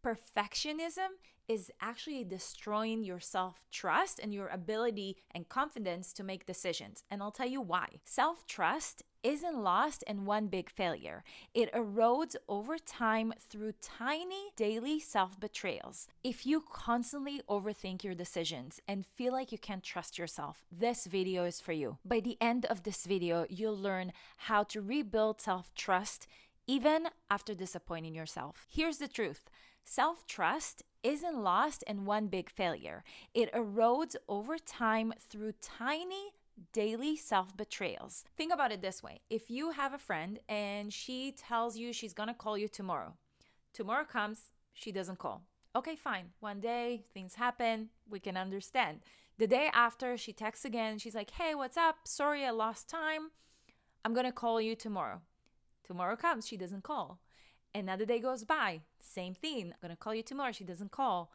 Perfectionism is actually destroying your self-trust and your ability and confidence to make decisions. And I'll tell you why. Self-trust isn't lost in one big failure. It erodes over time through tiny daily self-betrayals. If you constantly overthink your decisions and feel like you can't trust yourself, this video is for you. By the end of this video, you'll learn how to rebuild self-trust even after disappointing yourself. Here's the truth. Self-trust isn't lost in one big failure. It erodes over time through tiny daily self-betrayals. Think about it this way. If you have a friend and she tells you she's gonna call you tomorrow. Tomorrow comes, she doesn't call. Okay, fine. One day, things happen, we can understand. The day after, she texts again. She's like, hey, what's up? Sorry, I lost time. I'm gonna call you tomorrow. Tomorrow comes, she doesn't call. Another day goes by, same thing. I'm gonna call you tomorrow, she doesn't call.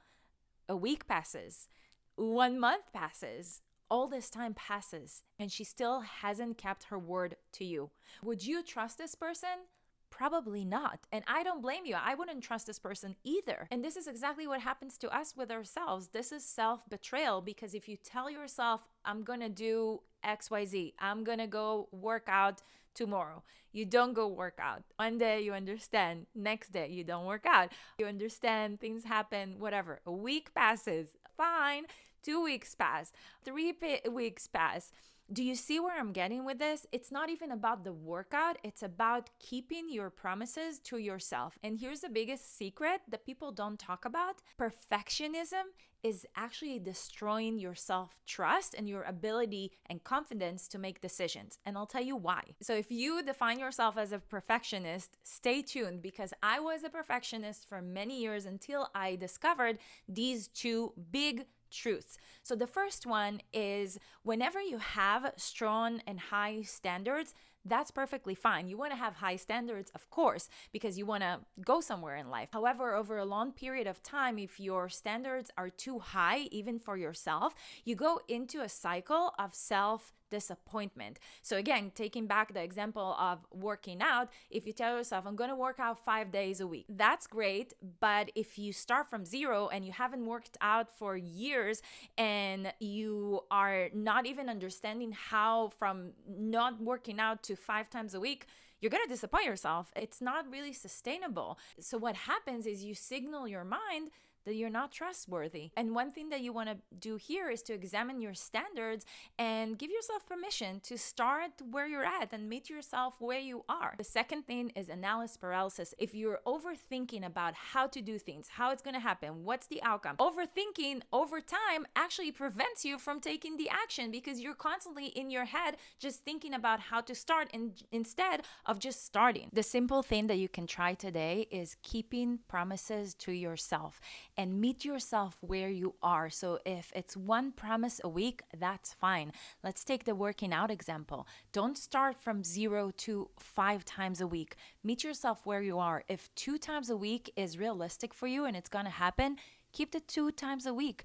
A week passes, 1 month passes. All this time passes and she still hasn't kept her word to you. Would you trust this person? Probably not. And I don't blame you. I wouldn't trust this person either. And this is exactly what happens to us with ourselves. This is self-betrayal, because if you tell yourself, I'm going to do XYZ, I'm going to go work out tomorrow, you don't go work out. One day you understand, next day you don't work out. You understand, things happen, whatever. A week passes, fine. 2 weeks pass, 3 weeks pass. Do you see where I'm getting with this? It's not even about the workout. It's about keeping your promises to yourself. And here's the biggest secret that people don't talk about. Perfectionism is actually destroying your self-trust and your ability and confidence to make decisions. And I'll tell you why. So if you define yourself as a perfectionist, stay tuned, because I was a perfectionist for many years until I discovered these two big truths. So the first one is, whenever you have strong and high standards, that's perfectly fine. You want to have high standards, of course, because you want to go somewhere in life. However, over a long period of time, if your standards are too high, even for yourself, you go into a cycle of self-disappointment. So again, taking back the example of working out, if you tell yourself, I'm going to work out 5 days a week, that's great. But if you start from zero and you haven't worked out for years and you are not even understanding how from not working out to 5 times a week, you're going to disappoint yourself. It's not really sustainable. So what happens is you signal your mind that you're not trustworthy. And one thing that you want to do here is to examine your standards and give yourself permission to start where you're at and meet yourself where you are. The second thing is analysis paralysis. If you're overthinking about how to do things, how it's going to happen, what's the outcome, overthinking over time actually prevents you from taking the action, because you're constantly in your head just thinking about how to start instead of just starting. The simple thing that you can try today is keeping promises to yourself and meet yourself where you are. So if it's 1 promise a week, that's fine. Let's take the working out example. Don't start from 0 to 5 times a week. Meet yourself where you are. If 2 times a week is realistic for you and it's going to happen, keep the 2 times a week.